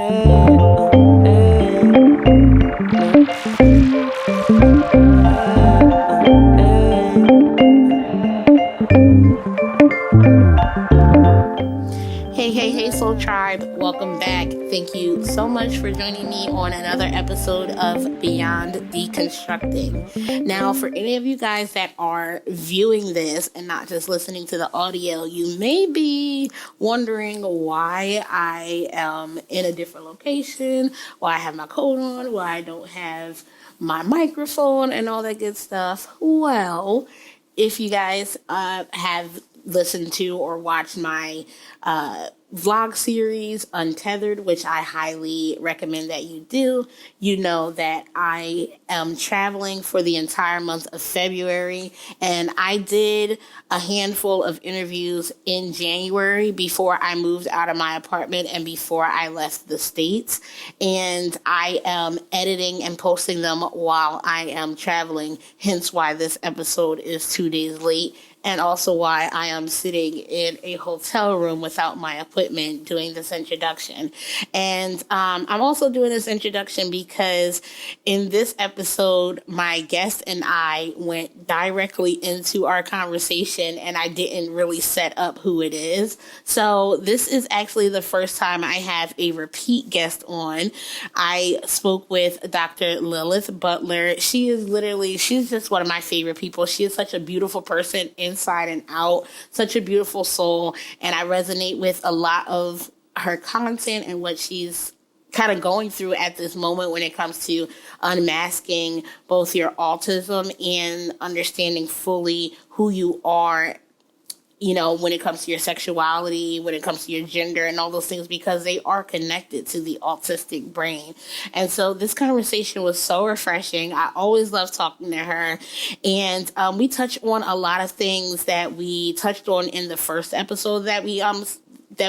Hey, Soul Tribe, welcome back. Thank you so much for joining me on another episode of Beyond Deconstructing. Now, for any of you guys that are viewing this and not just listening to the audio, you may be wondering why I am in a different location, why I have my coat on, why I don't have my microphone and all that good stuff. Well, if you guys have listened to or watched my vlog series Untethered, which I highly recommend that you do, you know that I am traveling for the entire month of February, and I did a handful of interviews in January before I moved out of my apartment and before I left the States, and I am editing and posting them while I am traveling, hence why this episode is 2 days late. And also why I am sitting in a hotel room without my equipment doing this introduction. And I'm also doing this introduction because in this episode, my guest and I went directly into our conversation and I didn't really set up who it is. So this is actually the first time I have a repeat guest on. I spoke with Dr. Lilith Butler. She's just one of my favorite people. She is such a beautiful person inside and out, such a beautiful soul, and I resonate with a lot of her content and what she's kind of going through at this moment when it comes to unmasking both your autism and understanding fully who you are, you know, when it comes to your sexuality, when it comes to your gender and all those things, because they are connected to the autistic brain. And so this conversation was so refreshing. I always love talking to her. And we touched on a lot of things that we touched on in the first episode that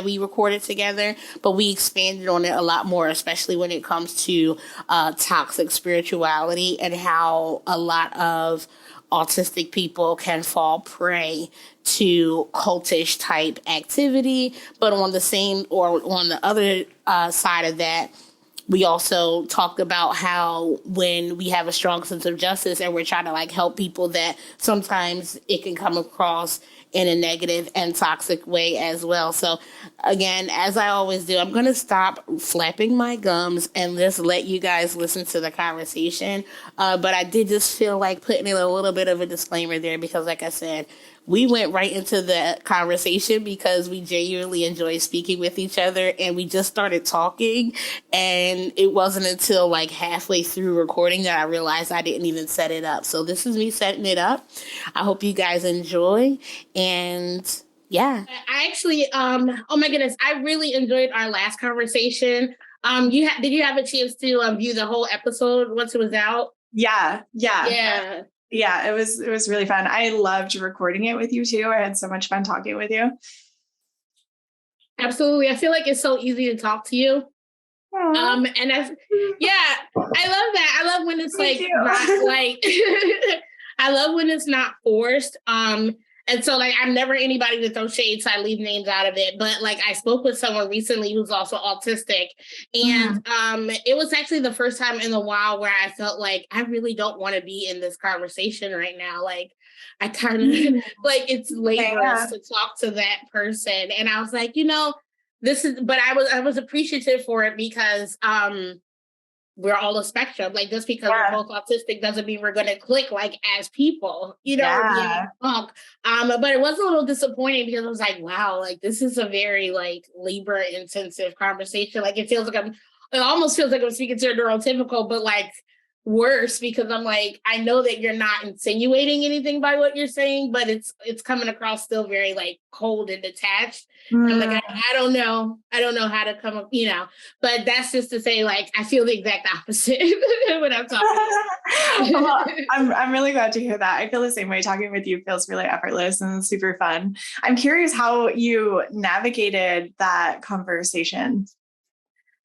we recorded together, but we expanded on it a lot more, especially when it comes to toxic spirituality and how a lot of autistic people can fall prey to cultish type activity. But on the other side of that, we also talked about how when we have a strong sense of justice and we're trying to help people, that sometimes it can come across in a negative and toxic way as well. So again, as I always do, I'm going to stop flapping my gums and just let you guys listen to the conversation. But I did just feel like putting in a little bit of a disclaimer there because, like I said, we went right into the conversation because we genuinely enjoy speaking with each other, and we just started talking, and it wasn't until halfway through recording that I realized I didn't even set it up. So this is me setting it up. I hope you guys enjoy, and yeah. I actually, oh my goodness, I really enjoyed our last conversation. Did you have a chance to view the whole episode once it was out? Yeah. Yeah, it was really fun. I loved recording it with you too. I had so much fun talking with you. Absolutely. I feel like it's so easy to talk to you. And I love that. I love when it's not I love when it's not forced. And so I'm never anybody to throw shade, so I leave names out of it. But I spoke with someone recently who's also autistic. And it was actually the first time in a while where I felt like I really don't want to be in this conversation right now. I kind of it's laborious to talk to that person. And I was like, but I was appreciative for it because we're all a spectrum. Just because we're both autistic doesn't mean we're going to click as people, But it was a little disappointing because I was like, wow, this is a very labor intensive conversation. It almost feels like I'm speaking to a neurotypical, but worse because I'm I know that you're not insinuating anything by what you're saying, but it's coming across still very cold and detached. And I don't know how to come up, but that's just to say I feel the exact opposite when I'm talking. Well, I'm really glad to hear that. I feel the same way. Talking with you feels really effortless and super fun. I'm curious how you navigated that conversation.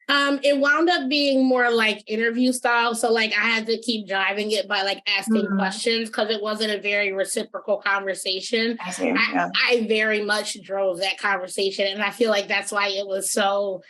It wound up being more interview style. So I had to keep driving it by asking questions because it wasn't a very reciprocal conversation. I very much drove that conversation. And I feel that's why it was so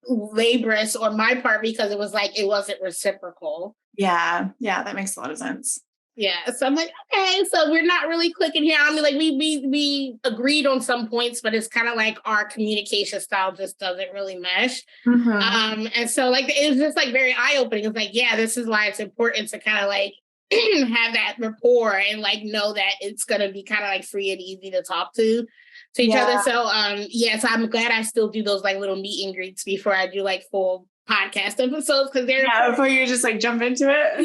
laborious on my part because it was like, it wasn't reciprocal. Yeah. Yeah. That makes a lot of sense. Yeah. So I'm like, okay, so we're not really clicking here. I mean, like we agreed on some points, but it's kind of like our communication style just doesn't really mesh. Mm-hmm. And so like, it's just like very eye-opening. It's like, yeah, this is why it's important to kind of like have that rapport and like know that it's going to be kind of like free and easy to talk to each other. So so I'm glad I still do those like little meet and greets before I do like full podcast episodes, because they're before you just like jump into it.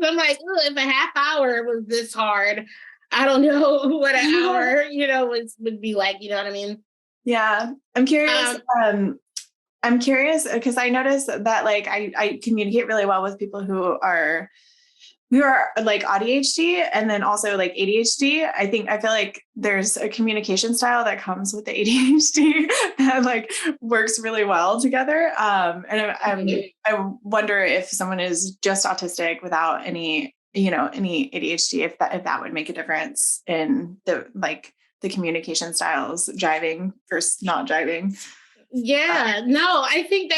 So I'm like, if a half hour was this hard, I don't know what an hour would be like. You know what I mean? Yeah. I'm curious. I'm curious because I noticed that like I communicate really well with people who are like ADHD and then also like ADHD. I feel like there's a communication style that comes with the ADHD that like works really well together. And I wonder if someone is just autistic without any ADHD, if that would make a difference in the communication styles, jiving versus not jiving. Yeah, no, I think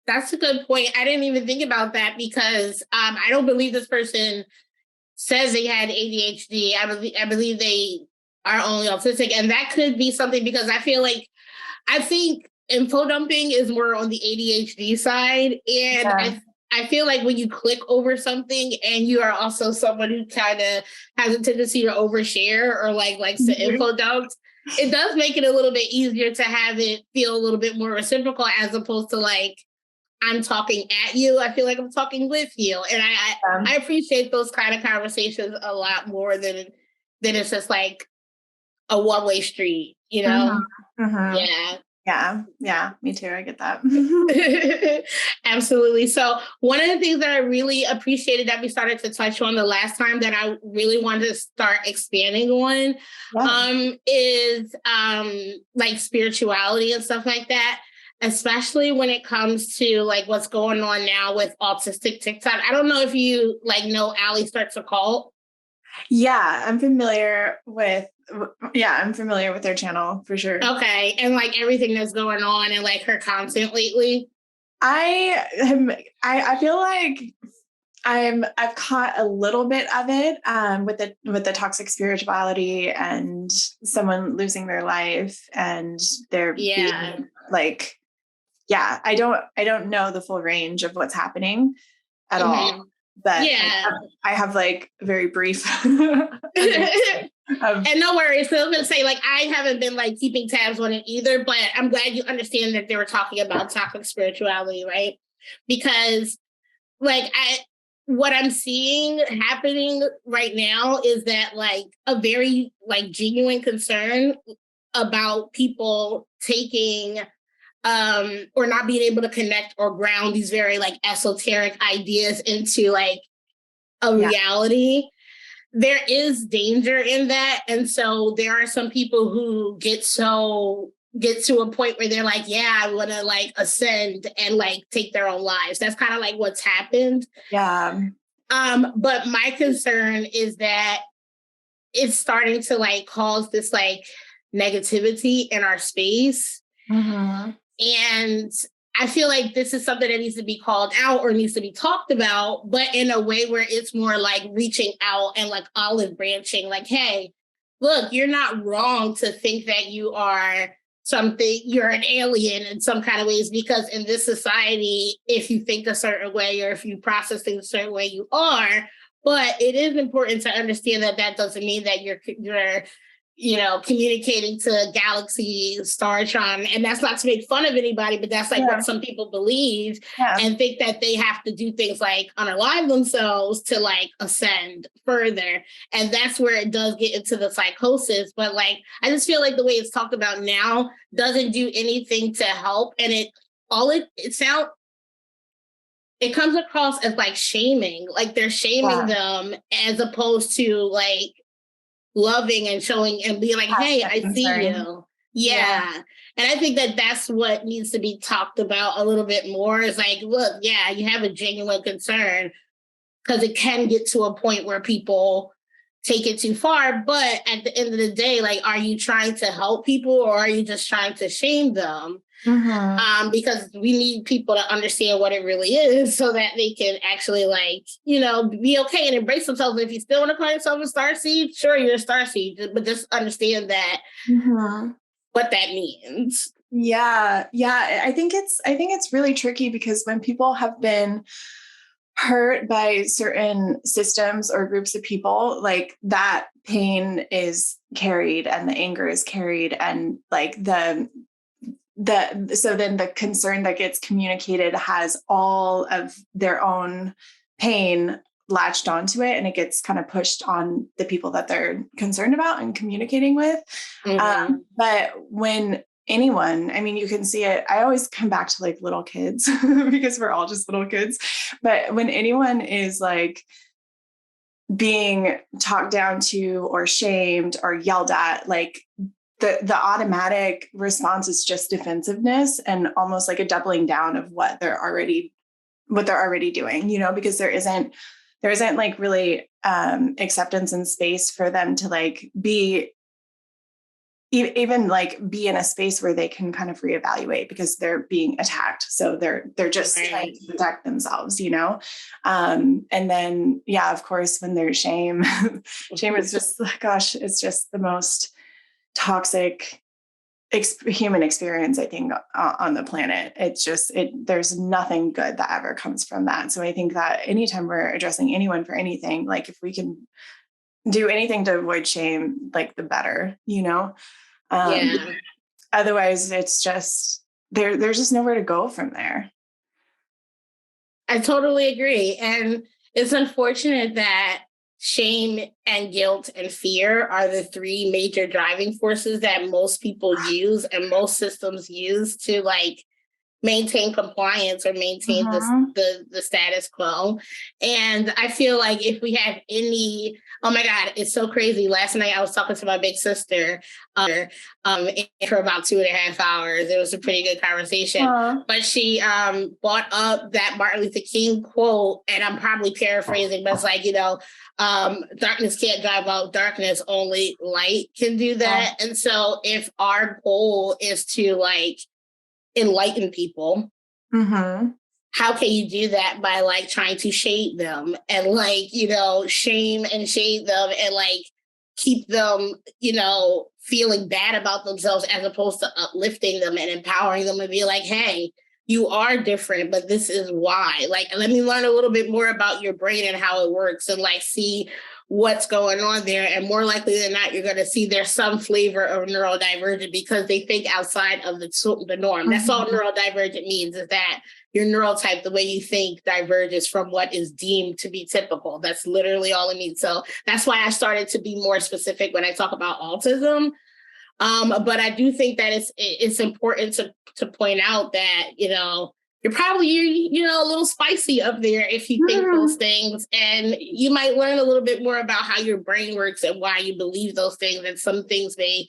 that's a good point. I didn't even think about that because I don't believe this person says they had ADHD. I believe they are only autistic, and that could be something because I think info dumping is more on the ADHD side, and I feel like when you click over something and you are also someone who kind of has a tendency to overshare or like likes to info dump, it does make it a little bit easier to have it feel a little bit more reciprocal as opposed to like, I'm talking at you. I feel like I'm talking with you. And I appreciate those kind of conversations a lot more than it's just like a one-way street, you know? Mm-hmm. Mm-hmm. Yeah, me too. I get that. Absolutely. So one of the things that I really appreciated that we started to touch on the last time that I really wanted to start expanding on is like spirituality and stuff like that, especially when it comes to like what's going on now with autistic TikTok. I don't know if you like know Ali Starts a Cult. Yeah, I'm familiar with their channel for sure. Okay. And like everything that's going on and like her content lately. I feel like I've caught a little bit of it with the toxic spirituality and someone losing their life and their being like, I don't know the full range of what's happening at all. But I have like very brief. And no worries. So I'm going to say, like, I haven't been like keeping tabs on it either, but I'm glad you understand that they were talking about toxic spirituality, right? Because like what I'm seeing happening right now is that like a very like genuine concern about people taking or not being able to connect or ground these very like esoteric ideas into like a reality. There is danger in that. And so there are some people who get to a point where they're like, yeah, I want to like ascend and like take their own lives. That's kind of like what's happened. Yeah. But my concern is that it's starting to like cause this like negativity in our space. Mm-hmm. And I feel like this is something that needs to be called out or needs to be talked about, but in a way where it's more like reaching out and like olive branching, like, hey, look, you're not wrong to think that you are something, you're an alien in some kind of ways, because in this society, if you think a certain way or if you process things a certain way, you are. But it is important to understand that that doesn't mean that you're communicating to Galaxy, Startron. And that's not to make fun of anybody, but that's like what some people believe and think that they have to do things like unalive themselves to like ascend further. And that's where it does get into the psychosis. But like, I just feel like the way it's talked about now doesn't do anything to help. And it comes across as like shaming, like they're shaming them as opposed to like loving and showing and being like, hey, I see you. Yeah. And I think that that's what needs to be talked about a little bit more is like, look, yeah, you have a genuine concern because it can get to a point where people take it too far. But at the end of the day, like, are you trying to help people or are you just trying to shame them? Because we need people to understand what it really is so that they can actually be okay and embrace themselves. If you still want to call yourself a starseed, sure, you're a starseed, but just understand that what that means. Yeah. I think it's really tricky because when people have been hurt by certain systems or groups of people, like that pain is carried and the anger is carried, and like so then the concern that gets communicated has all of their own pain latched onto it, and it gets kind of pushed on the people that they're concerned about and communicating with. But when anyone, I mean, you can see it. I always come back to like little kids because we're all just little kids. But when anyone is like being talked down to or shamed or yelled at, like the automatic response is just defensiveness and almost like a doubling down of what they're already doing, because there isn't like really acceptance and space for them to like be even like be in a space where they can kind of reevaluate because they're being attacked. So they're just trying to protect themselves, and then, yeah, of course, when there's shame, shame is just, gosh, it's just the most toxic human experience, I think, on the planet. It's just, there's nothing good that ever comes from that. So I think that anytime we're addressing anyone for anything, like if we can do anything to avoid shame, like the better, Otherwise it's just, there's just nowhere to go from there. I totally agree. And it's unfortunate that shame and guilt and fear are the three major driving forces that most people use and most systems use to like maintain compliance or maintain the status quo. And I feel like if we have any, oh my God, it's so crazy. Last night I was talking to my big sister for about 2.5 hours. It was a pretty good conversation. But she brought up that Martin Luther King quote, and I'm probably paraphrasing, but it's like, darkness can't drive out darkness, only light can do that. And so if our goal is to like enlighten people, how can you do that by like trying to shade them and like shame and shade them and like keep them feeling bad about themselves, as opposed to uplifting them and empowering them and be like, hey, you are different, but this is why. Like, let me learn a little bit more about your brain and how it works, and like see what's going on there. And more likely than not, you're going to see there's some flavor of neurodivergent because they think outside of the norm. That's all neurodivergent means, is that your neurotype, the way you think, diverges from what is deemed to be typical. That's literally all it means. So that's why I started to be more specific when I talk about autism. But I do think that it's important to point out that, you're probably, a little spicy up there if you think those things, and you might learn a little bit more about how your brain works and why you believe those things, and some things may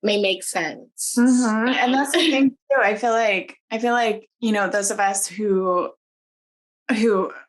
make sense. And that's the thing too. I feel like, those of us who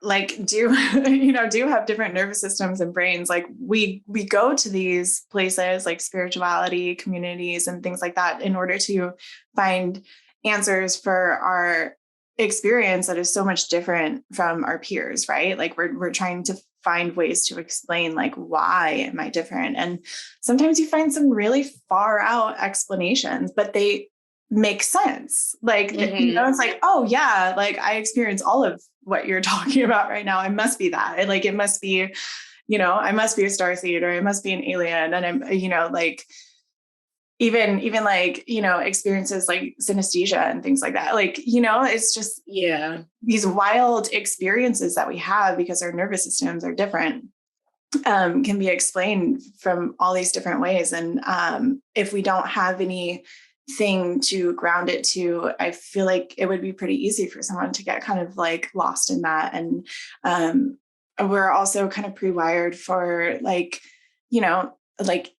like do have different nervous systems and brains, like we go to these places like spirituality communities and things like that in order to find answers for our experience that is so much different from our peers, right? Like we're trying to find ways to explain like, why am I different? And sometimes you find some really far out explanations, but they make sense. Like, it's like, oh yeah, like I experience all of what you're talking about right now. I must be that. And like, it must be, I must be a starseed, or I must be an alien. And I'm, like, even like, experiences like synesthesia and things like that. Like, it's just, these wild experiences that we have because our nervous systems are different, can be explained from all these different ways. And if we don't have anything to ground it to, I feel like it would be pretty easy for someone to get kind of like lost in that. And we're also kind of pre-wired for like, like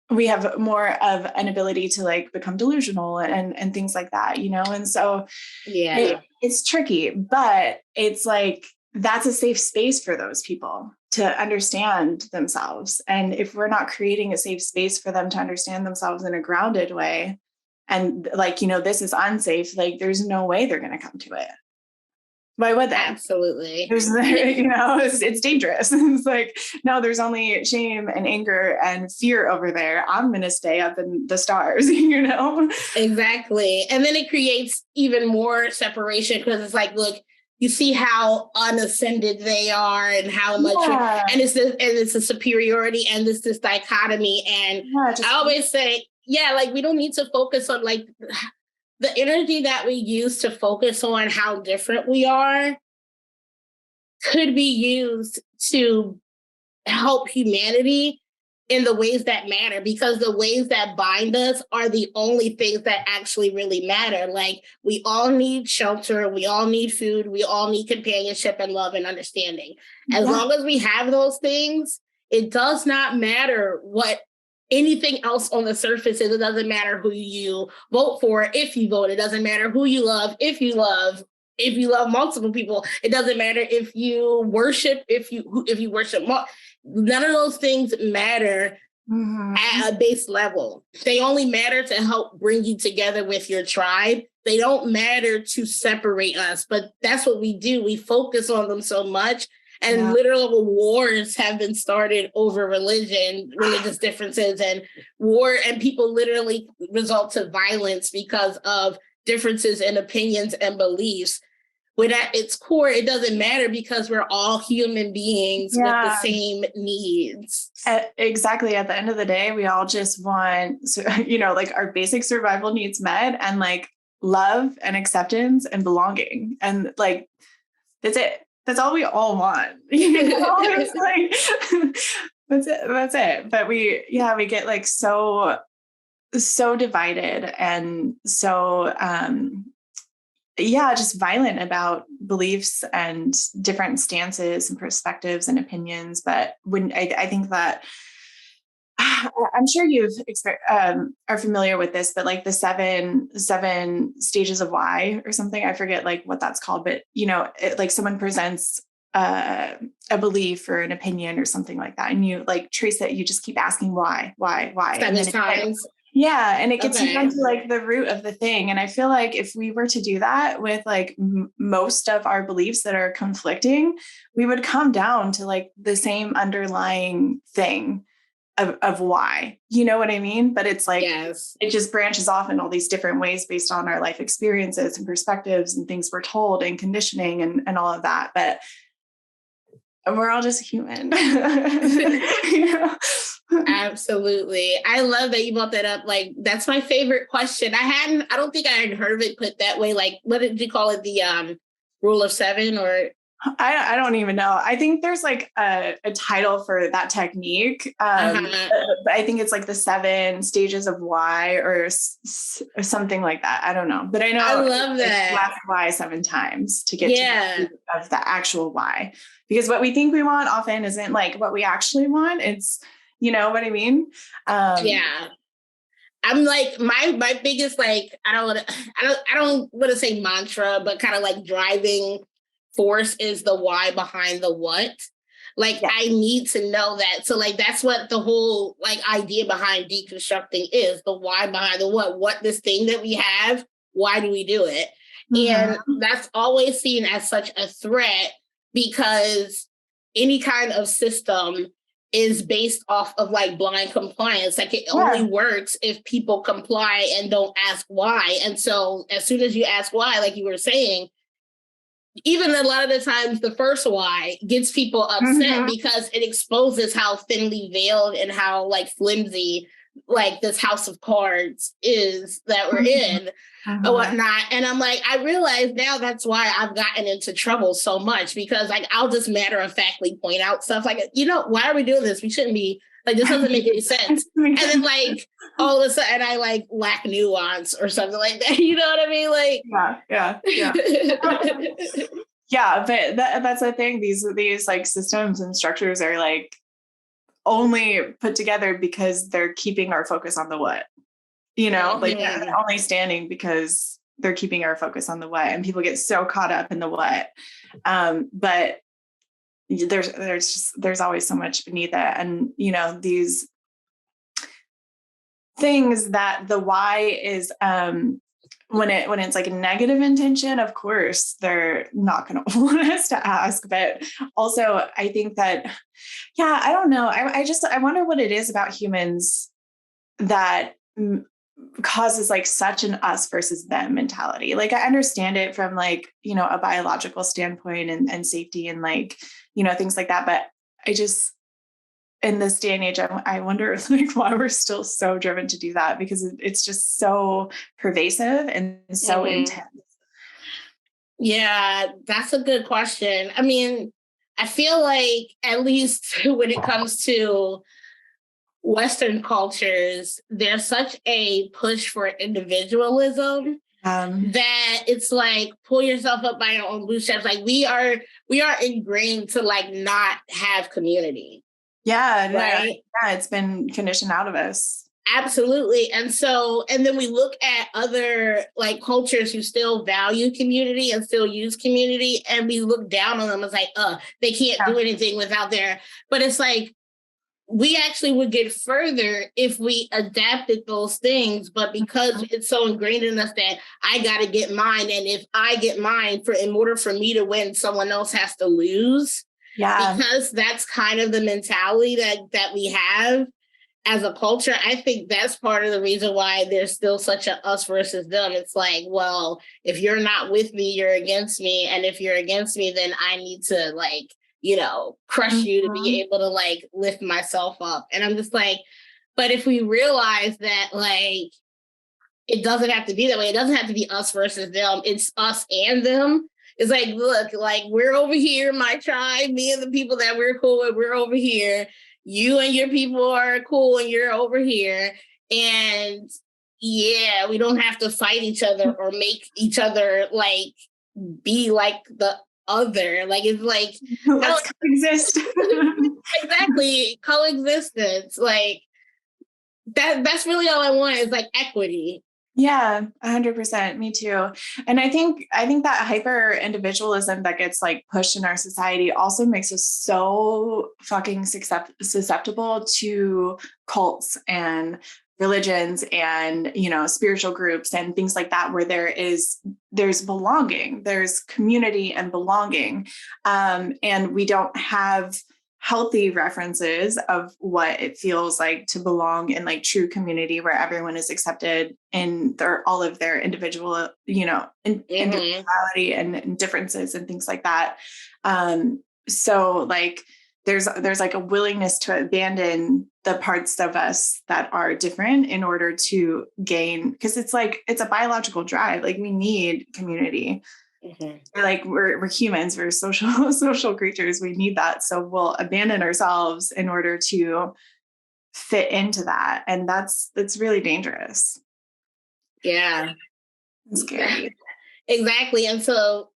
we have more of an ability to like become delusional and things like that, and so it's tricky, but it's like, that's a safe space for those people to understand themselves. And if we're not creating a safe space for them to understand themselves in a grounded way, and like, this is unsafe, like there's no way they're going to come to it. Why would they? Absolutely. It's dangerous. It's like, no, there's only shame and anger and fear over there. I'm going to stay up in the stars, Exactly. And then it creates even more separation, because it's like, look, you see how unascended they are and how much, and it's a superiority, and this dichotomy. And I always say, like, we don't need to focus on like the energy that we use to focus on how different we are could be used to help humanity in the ways that matter, because the ways that bind us are the only things that actually really matter. Like, we all need shelter, we all need food, we all need companionship and love and understanding. As long as we have those things, it does not matter what anything else on the surface is. It doesn't matter who you vote for if you vote. It doesn't matter who you love if you love. If you love multiple people, it doesn't matter if you worship, if you worship. None of those things matter at a base level. They only matter to help bring you together with your tribe. They don't matter to separate us, but that's what we do. We focus on them so much. And literal wars have been started over religious differences, and people literally result to violence because of differences in opinions and beliefs. When at its core, it doesn't matter, because we're all human beings with the same needs. Exactly. At the end of the day, we all just want, like our basic survival needs met, and like love and acceptance and belonging. And like, that's it. That's all we all want. It's like, that's it. But we get like so divided and so, just violent about beliefs and different stances and perspectives and opinions. But when I think that, I'm sure you've are familiar with this, but like the seven stages of why or something, I forget like what that's called, but like someone presents a belief or an opinion or something like that, and you like trace it, you just keep asking why. 7 times. And it gets you down to like the root of the thing. And I feel like if we were to do that with like most of our beliefs that are conflicting, we would come down to like the same underlying thing of why, you know what I mean? But it's like, it just branches off in all these different ways based on our life experiences and perspectives and things we're told and conditioning and all of that. But we're all just human. Absolutely. I love that you brought that up. Like, that's my favorite question. I don't think I had heard of it put that way. Like, what did you call it? The rule of 7, or? I don't even know. I think there's like a title for that technique. But I think it's like the 7 stages of why or something like that. I don't know. But I know I love that. Like ask why 7 times to get to the root of the actual why. Because what we think we want often isn't like what we actually want. It's, you know what I mean? I'm like, my biggest, like, I don't want to say mantra, but kind of like driving force is the why behind the what. Like, I need to know that. So like, that's what the whole like idea behind deconstructing is, the why behind the what this thing that we have, why do we do it? And that's always seen as such a threat, because any kind of system is based off of like blind compliance. Like, it only works if people comply and don't ask why. And so as soon as you ask why, like you were saying, even a lot of the times the first why gets people upset, because it exposes how thinly veiled and how like flimsy like this house of cards is that we're in and whatnot. And I'm like, I realize now that's why I've gotten into trouble so much, because like I'll just matter of factly point out stuff like, why are we doing this? We shouldn't be, like, this doesn't make any sense. And then like all of a sudden I like lack nuance or something like that. You know what I mean? Like, but that's the thing. These like systems and structures are like only put together because they're keeping our focus on the what, like they're only standing because they're keeping our focus on the what, and people get so caught up in the what. But there's always so much beneath it. And, things that the why is, when it's like a negative intention, of course, they're not going to want us to ask. But also, I think that, yeah, I don't know. I wonder what it is about humans that causes like such an us versus them mentality. Like, I understand it from like, a biological standpoint and safety and like, things like that. But I just, in this day and age, I wonder like why we're still so driven to do that, because it's just so pervasive and so intense. Yeah, that's a good question. I mean, I feel like at least when it comes to Western cultures, there's such a push for individualism that it's like pull yourself up by your own bootstraps. Like we are ingrained to like not have community. Yeah, right. Yeah, it's been conditioned out of us. Absolutely. And then we look at other like cultures who still value community and still use community, and we look down on them as like, they can't do anything without but it's like, we actually would get further if we adapted those things, but because it's so ingrained in us that I got to get mine, and if I get mine, in order for me to win, someone else has to lose. Yeah, because that's kind of the mentality that we have as a culture. I think that's part of the reason why there's still such a us versus them. It's like, well, if you're not with me, you're against me, and if you're against me, then I need to like, crush you to be able to like lift myself up. And I'm just like, but if we realize that like it doesn't have to be that way, it doesn't have to be us versus them, it's us and them. It's like, look, like we're over here, my tribe, me and the people that we're cool with, we're over here. You and your people are cool and you're over here. And yeah, we don't have to fight each other or make each other like be like the other. Like it's like let's coexist. Exactly, coexistence. Like that's really all I want is like equity. Yeah, 100%. Me too. And I think that hyper individualism that gets like pushed in our society also makes us so fucking susceptible to cults and religions and, spiritual groups and things like that, where there's belonging, there's community and belonging. And we don't have healthy references of what it feels like to belong in like true community where everyone is accepted in all of their individual, individuality and differences and things like that. So like there's like a willingness to abandon the parts of us that are different in order to gain, because it's a biological drive. Like we need community. Like we're humans, we're social creatures. We need that. So we'll abandon ourselves in order to fit into that. And that's really dangerous. Yeah. It's scary. Exactly. And so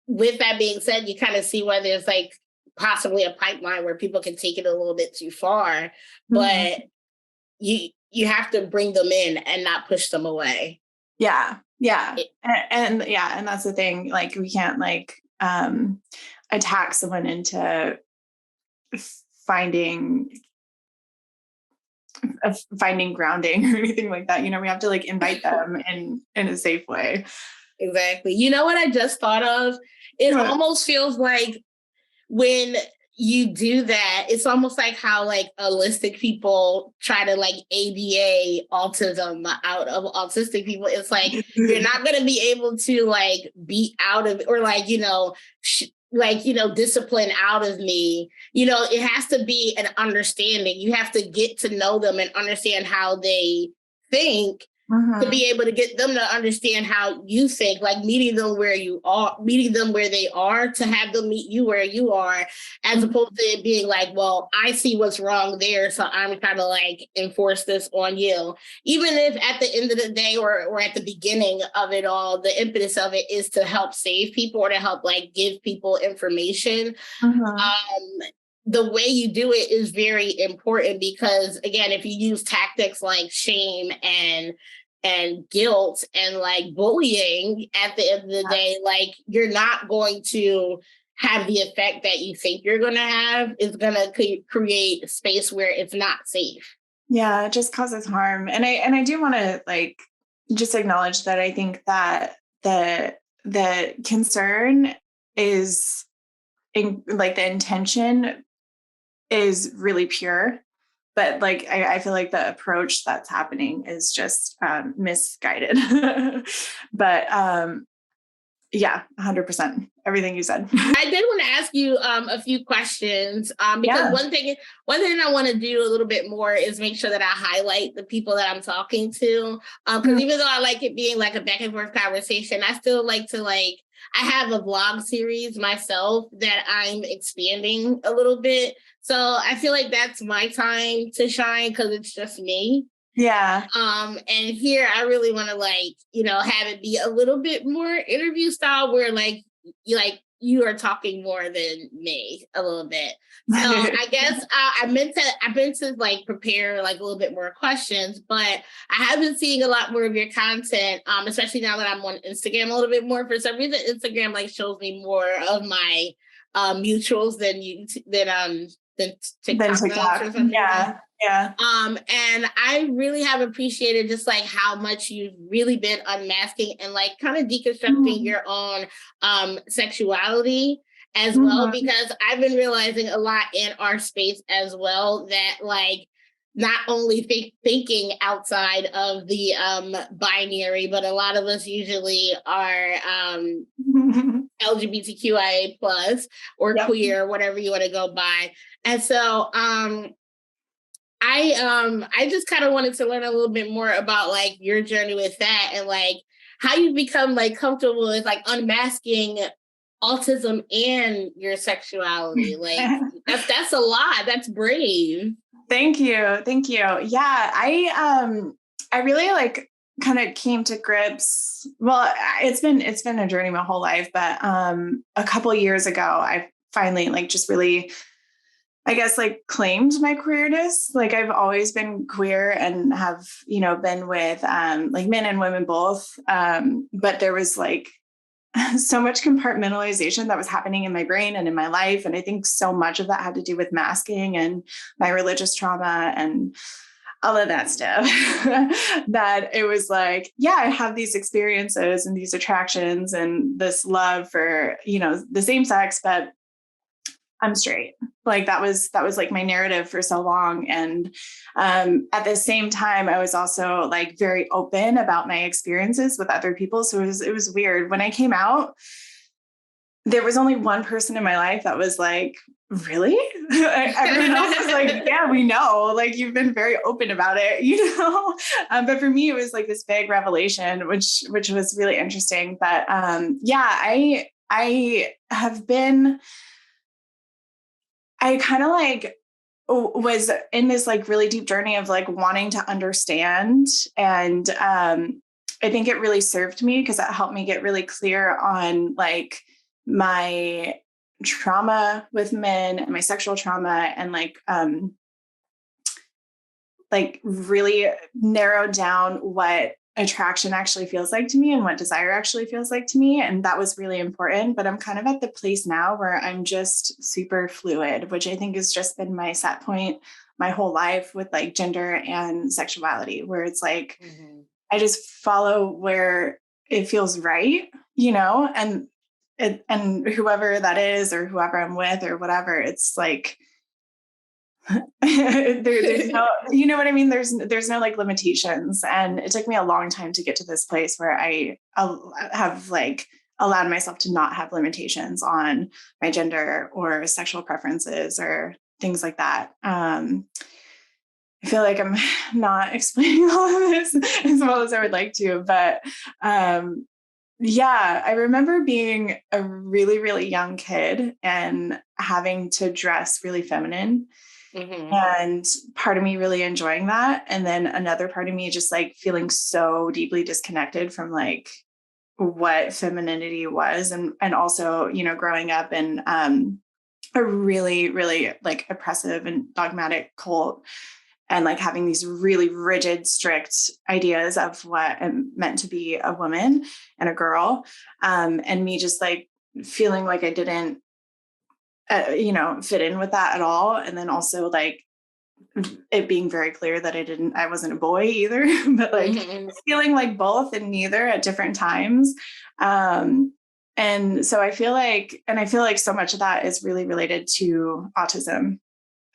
with that being said, you kind of see why there's like possibly a pipeline where people can take it a little bit too far, but you have to bring them in and not push them away. Yeah. And that's the thing. Like we can't like attack someone into finding grounding or anything like that. We have to like invite them in a safe way. Exactly. You know what I just thought of? It almost feels like when you do that, it's almost like how like autistic people try to like ADA autism out of autistic people. It's like you're not going to be able to like be out of, or like, discipline out of me. It has to be an understanding. You have to get to know them and understand how they think to be able to get them to understand how you think, like meeting them where they are, to have them meet you where you are, as opposed to it being like, well, I see what's wrong there, so I'm trying to like enforce this on you. Even if at the end of the day or at the beginning of it all, the impetus of it is to help save people or to help like give people information. The way you do it is very important, because again, if you use tactics like shame and guilt and like bullying, at the end of the day, like you're not going to have the effect that you think you're going to have. It's going to create a space where it's not safe. Yeah, it just causes harm. And I do want to like just acknowledge that I think that the concern is like the intention is really pure, but like I feel like the approach that's happening is just misguided. But yeah, 100%. Everything you said. I did want to ask you a few questions because one thing I want to do a little bit more is make sure that I highlight the people that I'm talking to. Because even though I like it being like a back and forth conversation, I still like to like, I have a vlog series myself that I'm expanding a little bit. So I feel like that's my time to shine because it's just me. Yeah. And here I really want to like, you know, have it be a little bit more interview style where like you are talking more than me a little bit. So I guess I meant to like prepare like a little bit more questions, but I have been seeing a lot more of your content, especially now that I'm on Instagram a little bit more. For some reason, Instagram like shows me more of my mutuals than TikTok does for some reason. Yeah. And I really have appreciated just like how much you've really been unmasking and like kind of deconstructing your own sexuality as well, because I've been realizing a lot in our space as well that like not only thinking outside of the binary, but a lot of us usually are LGBTQIA plus or queer, whatever you want to go by. And so I just kind of wanted to learn a little bit more about like your journey with that and like how you become like comfortable with like unmasking autism and your sexuality. Like that's a lot. That's brave. Thank you. Yeah, I really like kind of came to grips. Well, it's been a journey my whole life, but a couple years ago I finally like just really, I guess, like claimed my queerness. Like I've always been queer and have, you know, been with like men and women both. But there was like so much compartmentalization that was happening in my brain and in my life. And I think so much of that had to do with masking and my religious trauma and all of that stuff. That it was like, yeah, I have these experiences and these attractions and this love for, you know, the same sex, but I'm straight. Like that was like my narrative for so long. And at the same time, I was also like very open about my experiences with other people. So it was weird. When I came out, there was only one person in my life that was like, really? Everyone else was like, yeah, we know, like you've been very open about it, you know? But for me, it was like this big revelation, which was really interesting. But yeah, I have been, I kind of like was in this like really deep journey of like wanting to understand. And I think it really served me because it helped me get really clear on like my trauma with men and my sexual trauma and like really narrow down what attraction actually feels like to me and what desire actually feels like to me. And that was really important. But I'm kind of at the place now where I'm just super fluid, which I think has just been my set point my whole life with like gender and sexuality, where it's like, I just follow where it feels right, you know, and whoever that is or whoever I'm with or whatever, it's like, there's no, you know what I mean? There's no like limitations. And it took me a long time to get to this place where I have like allowed myself to not have limitations on my gender or sexual preferences or things like that. I feel like I'm not explaining all of this as well as I would like to, but yeah, I remember being a really, really young kid and having to dress really feminine. And part of me really enjoying that. And then another part of me just like feeling so deeply disconnected from like what femininity was. And also, you know, growing up in a really, really like oppressive and dogmatic cult and like having these really rigid, strict ideas of what it meant to be a woman and a girl. And me just like feeling like I didn't, you know, fit in with that at all. And then also like it being very clear that I wasn't a boy either, but like feeling like both and neither at different times. And so I feel like so much of that is really related to autism.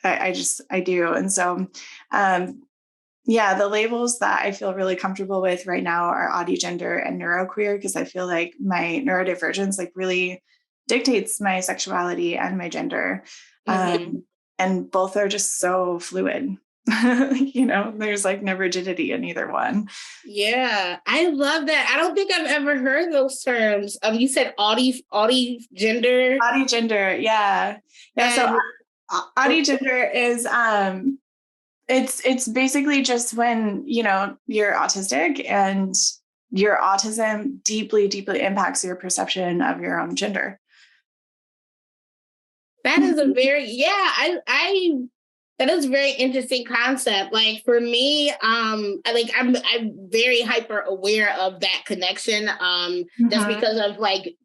I do. And so, the labels that I feel really comfortable with right now are audi-gender and neuroqueer, because I feel like my neurodivergence like really dictates my sexuality and my gender. And both are just so fluid. There's like no rigidity in either one. Yeah, I love that. I don't think I've ever heard those terms. You said audi-gender. Audi-gender, yeah. So audi-gender is it's basically just when you're autistic and your autism deeply impacts your perception of your own gender. That is a very that is a very interesting concept. Like for me, I'm very hyper aware of that connection. Just because of like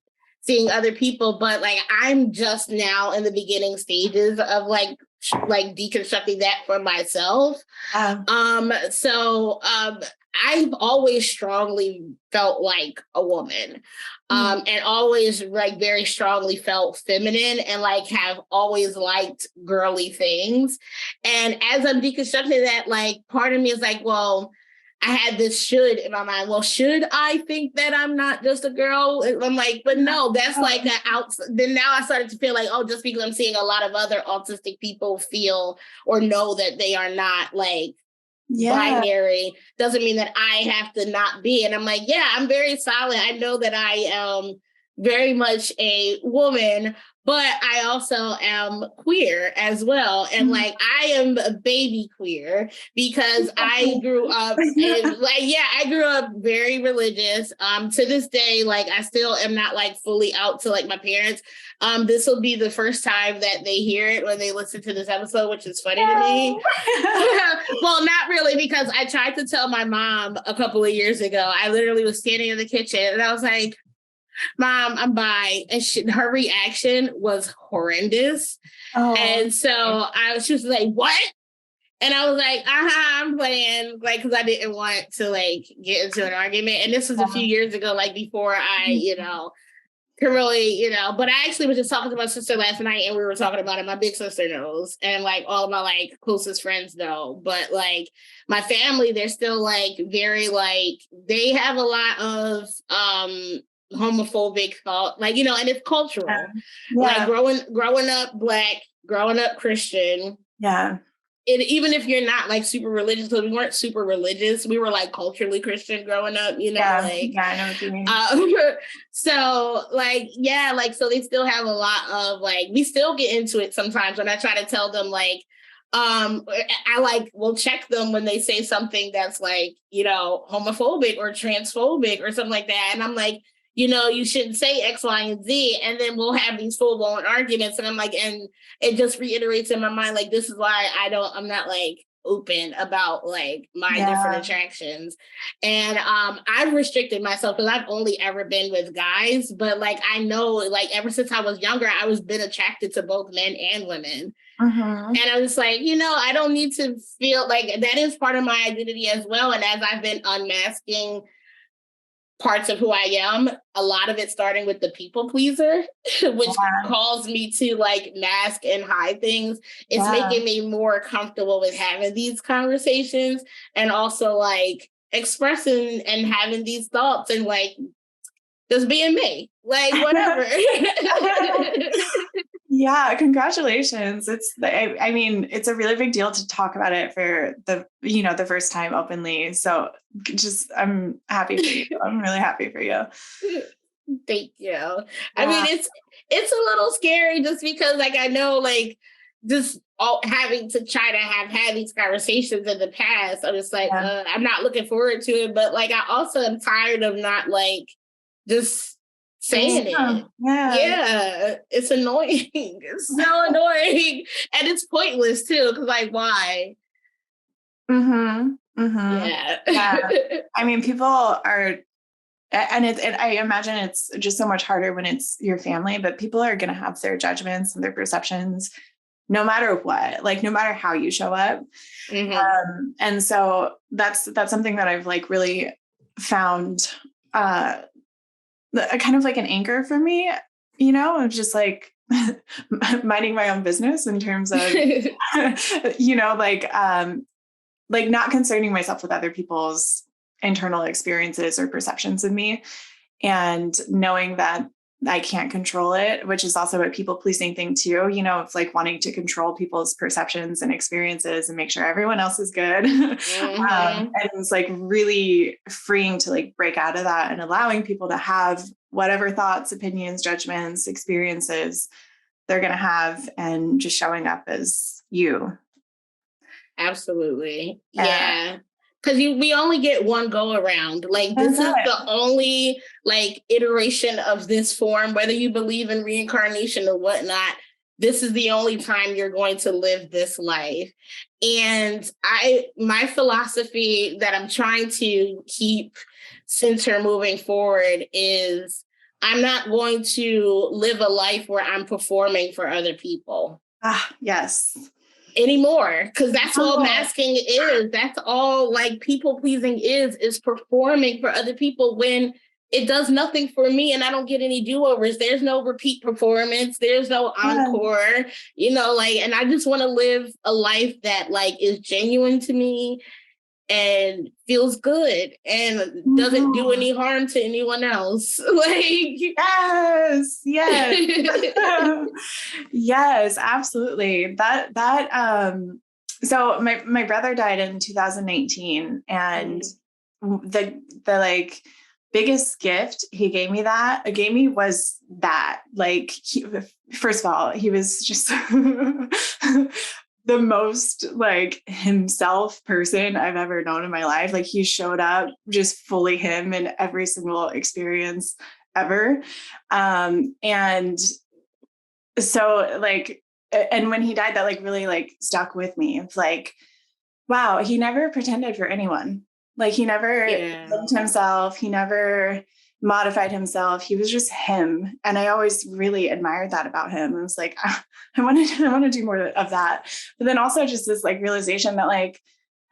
seeing other people, but like I'm just now in the beginning stages of like deconstructing that for myself. I've always strongly felt like a woman, and always like very strongly felt feminine, and like have always liked girly things. And as I'm deconstructing that, like part of me is like, well, I had this should in my mind. Well, should I think that I'm not just a girl? I'm like, but no, that's like an out. Then now I started to feel like, oh, just because I'm seeing a lot of other autistic people feel or know that they are not like binary doesn't mean that I have to not be. And I'm like, yeah, I'm very solid. I know that I am very much a woman, but I also am queer as well. And like, I am a baby queer because I grew up I grew up very religious. To this day, like I still am not like fully out to like my parents. This will be the first time that they hear it when they listen to this episode, which is funny to me. Well, not really, because I tried to tell my mom a couple of years ago. I literally was standing in the kitchen and I was like, Mom, I'm bi. And her reaction was horrendous. And so she was like, what? And I was like, I'm playing, like, because I didn't want to like get into an argument. And this was a few years ago, like before I, could really, but I actually was just talking to my sister last night and we were talking about it. My big sister knows, and like all of my like closest friends know, but like my family, they're still like very like, they have a lot of homophobic thought, like, and it's cultural. Like growing up Black, growing up Christian. Even if you're not like super religious, because we weren't super religious, we were like culturally Christian growing up, I know what you mean. So like, so they still have a lot of like, we still get into it sometimes when I try to tell them like, I like will check them when they say something that's like, homophobic or transphobic or something like that. And I'm like, you shouldn't say X, Y, and Z. And then we'll have these full-blown arguments. And I'm like, and it just reiterates in my mind, like, this is why I'm not like open about like my different attractions. And I've restricted myself because I've only ever been with guys. But like, I know like ever since I was younger, I was been attracted to both men and women. And I was like, I don't need to feel like that is part of my identity as well. And as I've been unmasking parts of who I am, a lot of it starting with the people pleaser, which calls me to like mask and hide things. It's making me more comfortable with having these conversations and also like expressing and having these thoughts and like just being me, like whatever. Yeah, congratulations. It's it's a really big deal to talk about it for the first time openly. So I'm happy for you. I'm really happy for you. Thank you. Yeah. I mean, it's a little scary just because like I know like just having to try to have had these conversations in the past. I'm just like, I'm not looking forward to it, but like I also am tired of not like just saying it. Yeah, it's annoying. It's so annoying, and it's pointless too. Because like, why? Yeah. I mean, people are, and I imagine it's just so much harder when it's your family. But people are going to have their judgments and their perceptions, no matter what, like no matter how you show up. And so that's something that I've like really found kind of like an anchor for me, you know, of just like minding my own business in terms of, you know, like not concerning myself with other people's internal experiences or perceptions of me, and knowing that I can't control it, which is also a people pleasing thing too, you know, of like wanting to control people's perceptions and experiences and make sure everyone else is good. And it's like really freeing to like break out of that and allowing people to have whatever thoughts, opinions, judgments, experiences they're going to have, and just showing up as you. Absolutely. Yeah. Because we only get one go around. Like, this is the only like iteration of this form, whether you believe in reincarnation or whatnot. This is the only time you're going to live this life. And my philosophy that I'm trying to keep center moving forward is I'm not going to live a life where I'm performing for other people. Yes. Anymore, because that's all masking is. That's all like people pleasing is performing for other people when it does nothing for me and I don't get any do-overs. There's no repeat performance. There's no encore, you know, like, and I just want to live a life that like is genuine to me and feels good and doesn't do any harm to anyone else. Like, yes. Yes, absolutely. So my brother died in 2018, and the like biggest gift he gave me was that, like, first of all, he was just the most like himself person I've ever known in my life. Like, he showed up just fully him in every single experience ever. And so like, and when he died, that like really like stuck with me. It's like, wow, he never pretended for anyone. Like, he never loved himself. He never modified himself. He was just him. And I always really admired that about him. I was like, I want to do more of that. But then also just this like realization that like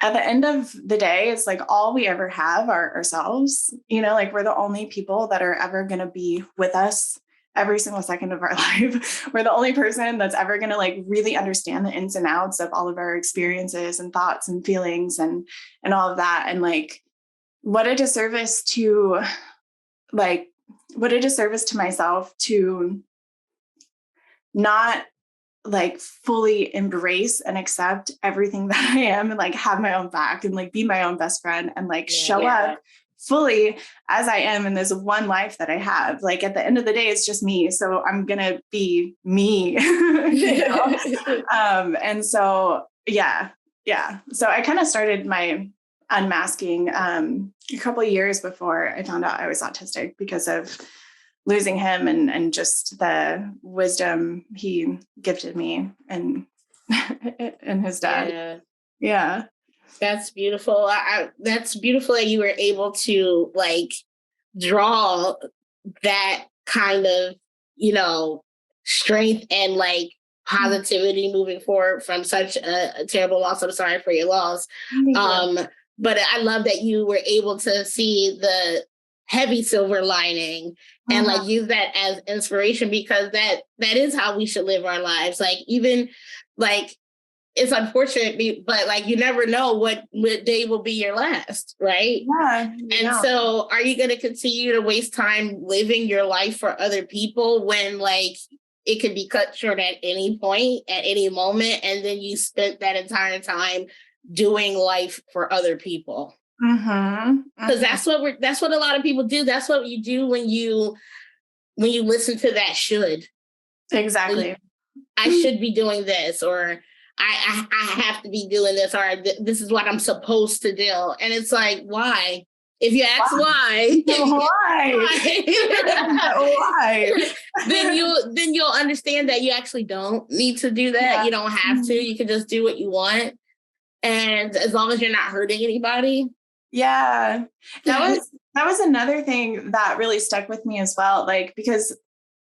at the end of the day, it's like all we ever have are ourselves, you know, like we're the only people that are ever going to be with us every single second of our life. We're the only person that's ever going to like really understand the ins and outs of all of our experiences and thoughts and feelings and all of that. And like, what a disservice to myself to not like fully embrace and accept everything that I am and like have my own back and like be my own best friend and like show up fully as I am in this one life that I have. Like, at the end of the day, it's just me. So I'm going to be me, you know? And so, yeah. So I kind of started my unmasking a couple of years before I found out I was autistic, because of losing him and just the wisdom he gifted me and his dad. Yeah. That's beautiful. That's beautiful that you were able to like draw that kind of, you know, strength and like positivity moving forward from such a terrible loss. I'm sorry for your loss. But I love that you were able to see the heavy silver lining and like use that as inspiration, because that is how we should live our lives. Like, even like, it's unfortunate, but like, you never know what day will be your last, right? And so are you going to continue to waste time living your life for other people when like it could be cut short at any point, at any moment, and then you spent that entire time doing life for other people? Because that's what a lot of people do. That's what you do when you listen to that should. Exactly. I should be doing this, or I have to be doing this, or this is what I'm supposed to do. And it's like, why? If you ask why, then you'll understand that you actually don't need to do that. You don't have to. You can just do what you want. And as long as you're not hurting anybody. Yeah. That was another thing that really stuck with me as well. Like, because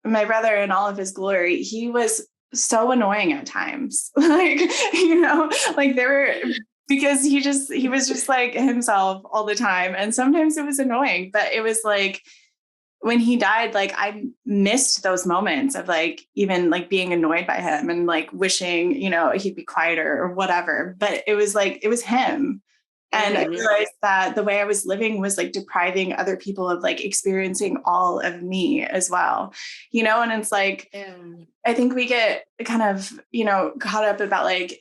my brother, in all of his glory, he was so annoying at times. Like, you know, like because he was just like himself all the time. And sometimes it was annoying, but it was like, when he died, like I missed those moments of like even like being annoyed by him and like wishing, you know, he'd be quieter or whatever. But it was like, it was him. And I realized that the way I was living was like depriving other people of like experiencing all of me as well, you know? And it's like, I think we get kind of, you know, caught up about like,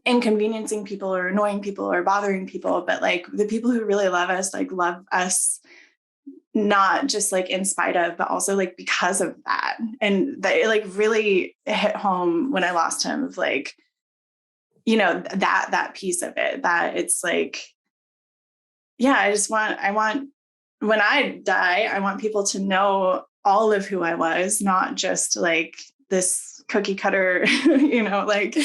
inconveniencing people or annoying people or bothering people, but like the people who really love us not just like in spite of, but also like because of that. And that it like really hit home when I lost him, of like, you know, that piece of it, that it's like, yeah, I want when I die, I want people to know all of who I was, not just like this cookie cutter, you know, like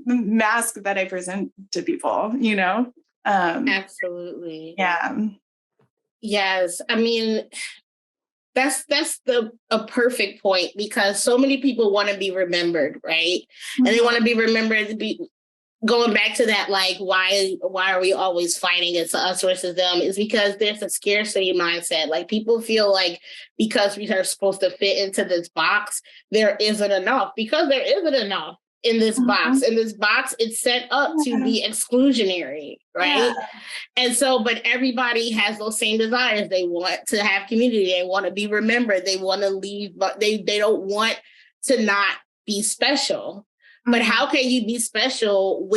mask that I present to people, you know? Absolutely. Yeah. Yes. I mean, that's a perfect point, because so many people want to be remembered, right? Mm-hmm. And they want to be remembered to be going back to that, like, why are we always fighting? It's us versus them, is because there's a scarcity mindset. Like, people feel like because we are supposed to fit into this box, there isn't enough, because there isn't enough in this box. In this box, it's set up to be exclusionary, right? Yeah. And so, but everybody has those same desires. They want to have community. They want to be remembered. They want to leave, but they don't want to not be special. But how can you be special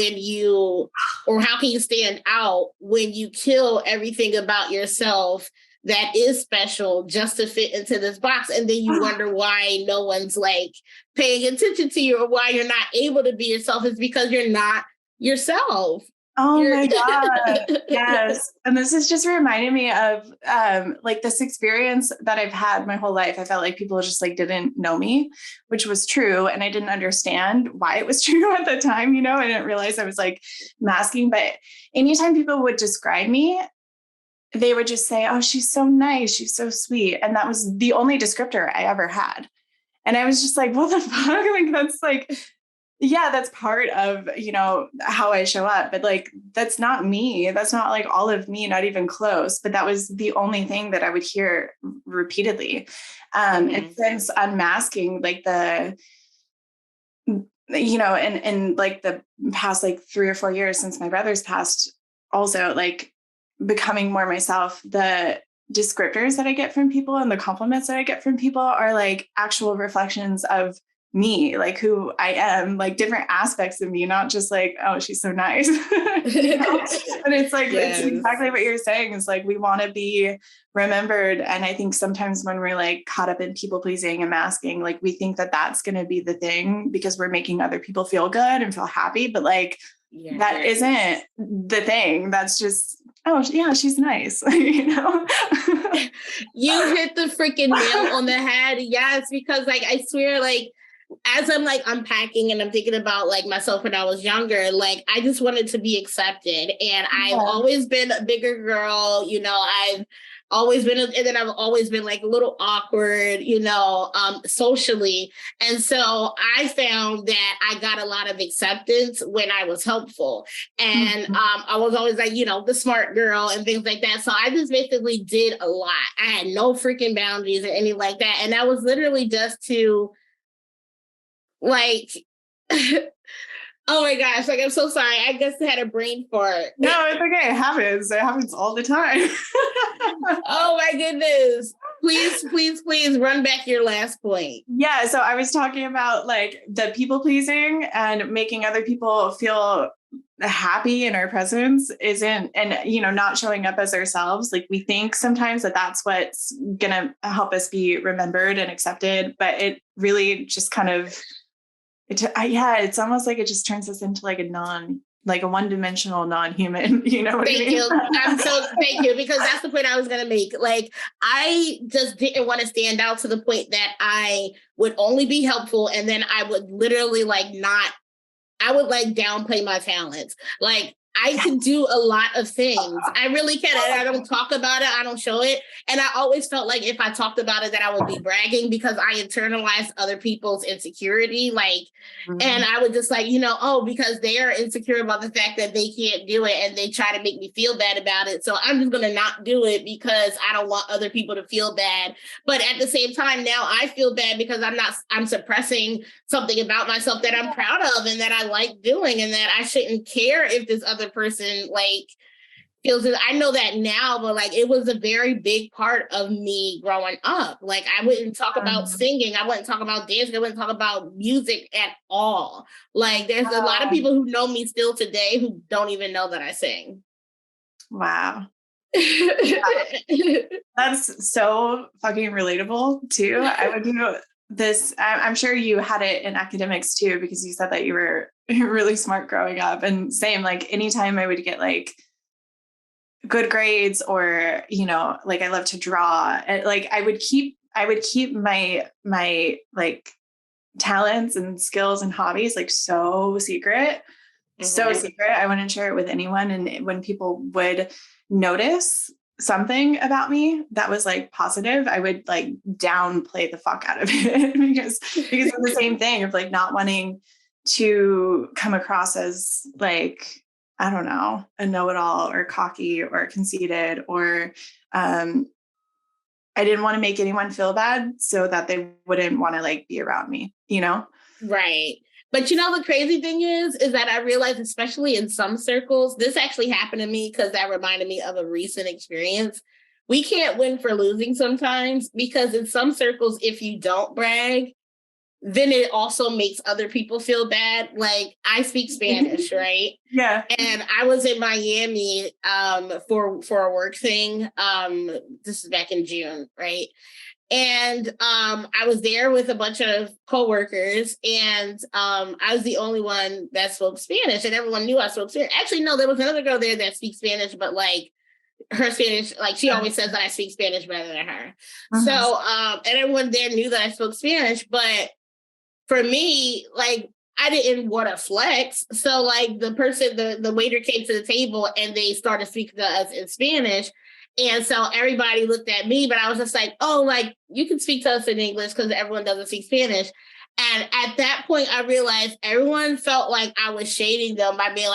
or how can you stand out when you kill everything about yourself that is special just to fit into this box? And then you wonder why no one's like paying attention to you, or why you're not able to be yourself. Is because you're not yourself. Oh my God. Yes. And this is just reminding me of like this experience that I've had my whole life. I felt like people just like didn't know me, which was true. And I didn't understand why it was true at the time. You know, I didn't realize I was like masking, but anytime people would describe me, they would just say, oh, she's so nice. She's so sweet. And that was the only descriptor I ever had. And I was just like, what the fuck? Like, that's like, yeah, that's part of, you know, how I show up, but like, that's not me. That's not like all of me, not even close. But that was the only thing that I would hear repeatedly. And since unmasking, like you know, and like the past like 3 or 4 years since my brother's passed, also like becoming more myself, the descriptors that I get from people and the compliments that I get from people are like actual reflections of me, like who I am, like different aspects of me, not just like, oh, she's so nice. You know? But it's like, It's exactly what you're saying, is like, we want to be remembered. And I think sometimes when we're like caught up in people pleasing and masking, like we think that that's going to be the thing because we're making other people feel good and feel happy. But like, that isn't the thing. That's just, oh yeah, she's nice. You know, you hit the freaking nail on the head. Yes, because like, I swear, like, as I'm like unpacking and I'm thinking about like myself when I was younger, like I just wanted to be accepted. And I've always been a bigger girl, you know, I've always been, and then I've always been like a little awkward, you know, socially. And so I found that I got a lot of acceptance when I was helpful. And I was always like, you know, the smart girl and things like that. So I just basically did a lot. I had no freaking boundaries or anything like that. And that was literally just to like, oh my gosh, like, I'm so sorry. I guess I had a brain fart. No, it's okay. It happens. It happens all the time. Oh my goodness. Please run back your last point. Yeah. So I was talking about like the people pleasing and making other people feel happy in our presence isn't, and, you know, not showing up as ourselves. Like we think sometimes that that's what's going to help us be remembered and accepted, but it really just kind of, it's almost like it just turns us into like a one-dimensional non-human, you know what I mean? Thank you, because that's the point I was going to make. Like, I just didn't want to stand out to the point that I would only be helpful. And then I would literally I would like downplay my talents. Like, I can do a lot of things. I really can. And I don't talk about it. I don't show it. And I always felt like if I talked about it, that I would be bragging because I internalized other people's insecurity. And I would just because they are insecure about the fact that they can't do it and they try to make me feel bad about it. So I'm just going to not do it because I don't want other people to feel bad. But at the same time, now I feel bad because I'm suppressing something about myself that I'm proud of and that I like doing, and that I shouldn't care if this other person feels it. I know that now, but it was a very big part of me growing up. I wouldn't talk about singing. I wouldn't talk about dancing. I wouldn't talk about music at all. There's a lot of people who know me still today who don't even know that I sing. Wow. That's so fucking relatable too. I would do this. I'm sure you had it in academics too, because you said that you were really smart growing up, and same, anytime I would get good grades or, I love to draw, and I would keep my talents and skills and hobbies so secret. So secret. I wouldn't share it with anyone. And when people would notice something about me that was positive, I would downplay the fuck out of it because it's the same thing of not wanting to come across as I don't know, a know-it-all or cocky or conceited, or I didn't want to make anyone feel bad so that they wouldn't want to be around me, Right. But the crazy thing is that I realized, especially in some circles, this actually happened to me because that reminded me of a recent experience. We can't win for losing sometimes, because in some circles, if you don't brag, then it also makes other people feel bad. I speak Spanish, right? Yeah. And I was in Miami for a work thing. This is back in June, right? And I was there with a bunch of coworkers, and I was the only one that spoke Spanish, and everyone knew I spoke Spanish. Actually, no, there was another girl there that speaks Spanish, but her Spanish, she always says that I speak Spanish better than her. So, and everyone there knew that I spoke Spanish, but for me, I didn't want to flex. So the person, the waiter came to the table and they started speaking to us in Spanish. And so everybody looked at me, but I was just you can speak to us in English because everyone doesn't speak Spanish. And at that point, I realized everyone felt like I was shading them by being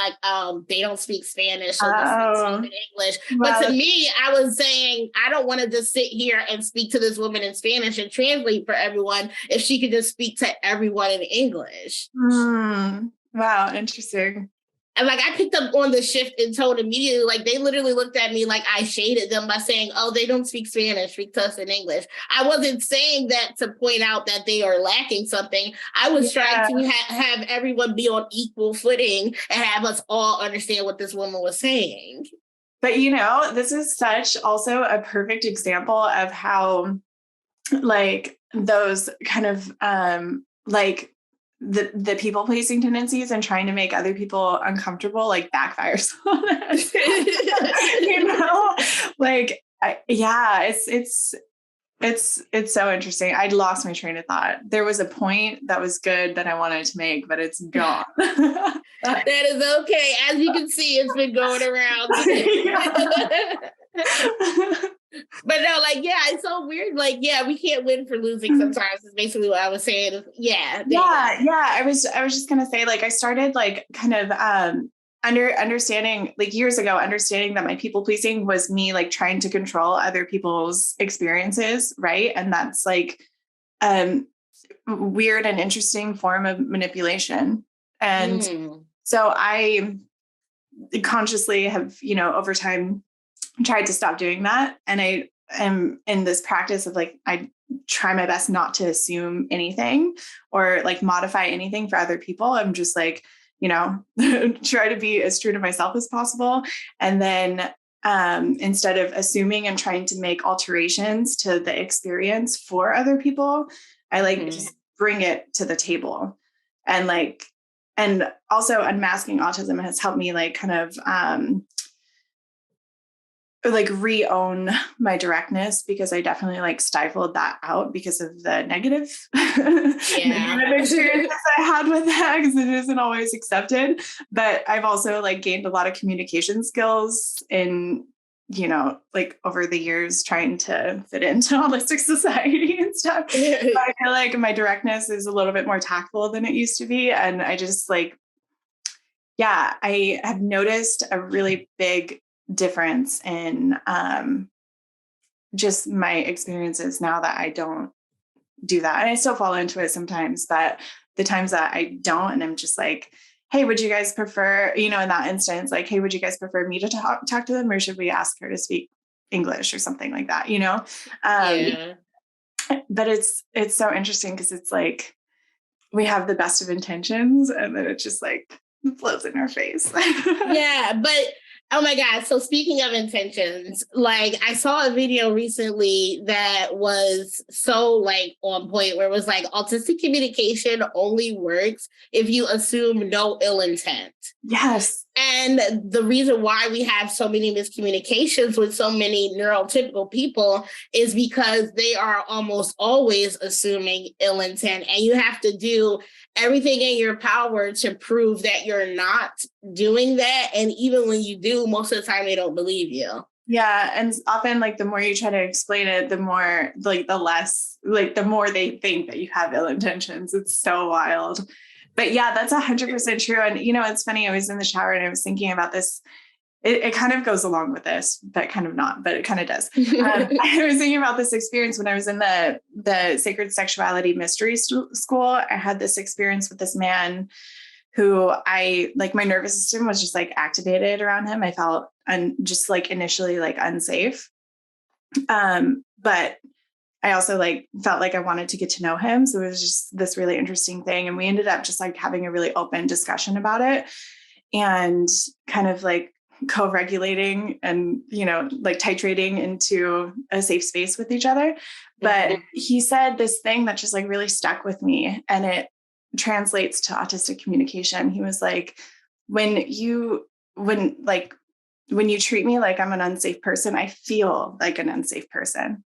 they don't speak Spanish, so they speak English. But to me, I was saying, I don't want to just sit here and speak to this woman in Spanish and translate for everyone if she could just speak to everyone in English. Wow, interesting. And I picked up on the shift in tone immediately. They literally looked at me like I shaded them by saying, oh, they don't speak Spanish, speak to us in English. I wasn't saying that to point out that they are lacking something. I was trying to have everyone be on equal footing and have us all understand what this woman was saying. But, this is such also a perfect example of how those kind of the people pleasing tendencies and trying to make other people uncomfortable backfires on us. It's so interesting. I'd lost my train of thought. There was a point that was good that I wanted to make, but it's gone. That is okay. As you can see, it's been going around. But no, it's so weird. We can't win for losing sometimes is basically what I was saying. Yeah. I was just gonna say, I started kind of understanding years ago, understanding that my people pleasing was me trying to control other people's experiences, right? And that's weird and interesting form of manipulation. And so I consciously have, over time tried to stop doing that. And I am in this practice of I try my best not to assume anything or modify anything for other people. I'm just try to be as true to myself as possible. And then instead of assuming and trying to make alterations to the experience for other people, I just bring it to the table. And also unmasking autism has helped me kind of like re-own my directness, because I definitely like stifled that out because of the negative, negative experiences I had with that, because it isn't always accepted. But I've also like gained a lot of communication skills in, you know, like over the years trying to fit into holistic society and stuff. So I feel like my directness is a little bit more tactful than it used to be. And I just like, yeah, I have noticed a really big difference in just my experiences now that I don't do that. And I still fall into it sometimes, but the times that I don't, and I'm just like, hey, would you guys prefer, you know, in that instance, like, hey, would you guys prefer me to talk to them, or should we ask her to speak English or something like that, you know? But it's so interesting because it's like we have the best of intentions and then it just like blows in our face. Yeah, but oh my God. So speaking of intentions, like I saw a video recently that was so like on point, where it was like autistic communication only works if you assume no ill intent. Yes. And the reason why we have so many miscommunications with so many neurotypical people is because they are almost always assuming ill intent, and you have to do everything in your power to prove that you're not doing that. And even when you do, most of the time they don't believe you. Yeah. And often like the more you try to explain it, the more like the less, like the more they think that you have ill intentions. It's so wild. But yeah, that's 100% true. And, you know, it's funny. I was in the shower and I was thinking about this. It kind of goes along with this, but kind of not, but it kind of does. I was thinking about this experience when I was in the Sacred Sexuality Mystery School. I had this experience with this man who I like, my nervous system was just like activated around him. I felt just like initially like unsafe. But I also like felt like I wanted to get to know him. So it was just this really interesting thing. And we ended up just like having a really open discussion about it and kind of like co-regulating and, you know, like titrating into a safe space with each other. But he said this thing that just like really stuck with me, and it translates to autistic communication. He was like, when you treat me like I'm an unsafe person, I feel like an unsafe person.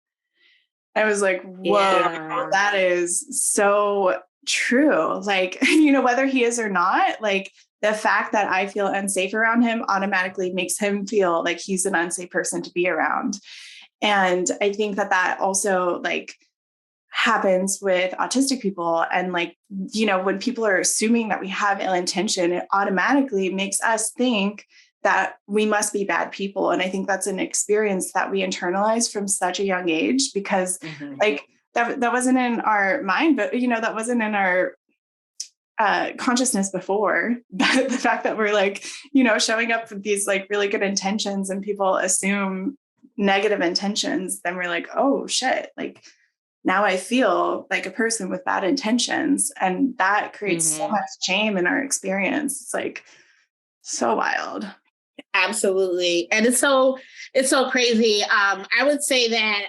I was like, whoa, that is so true. Like, you know, whether he is or not, like the fact that I feel unsafe around him automatically makes him feel like he's an unsafe person to be around. And I think that that also like happens with autistic people. And like, you know, when people are assuming that we have ill intention, it automatically makes us think that we must be bad people. And I think that's an experience that we internalize from such a young age, because like that wasn't in our mind, but you know, that wasn't in our consciousness before. But the fact that we're like, you know, showing up with these like really good intentions and people assume negative intentions, then we're like, oh shit, like now I feel like a person with bad intentions. And that creates so much shame in our experience. It's like so wild. Absolutely. And it's so crazy. I would say that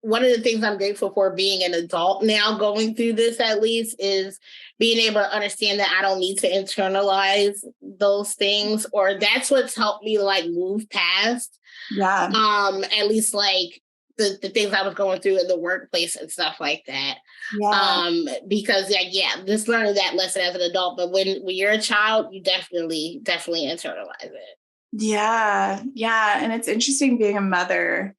one of the things I'm grateful for being an adult now, going through this at least, is being able to understand that I don't need to internalize those things, or that's what's helped me like move past. Yeah. At least like the things I was going through in the workplace and stuff like that. Yeah. Because just learning that lesson as an adult, but when you're a child, you definitely internalize it. Yeah. Yeah. And it's interesting being a mother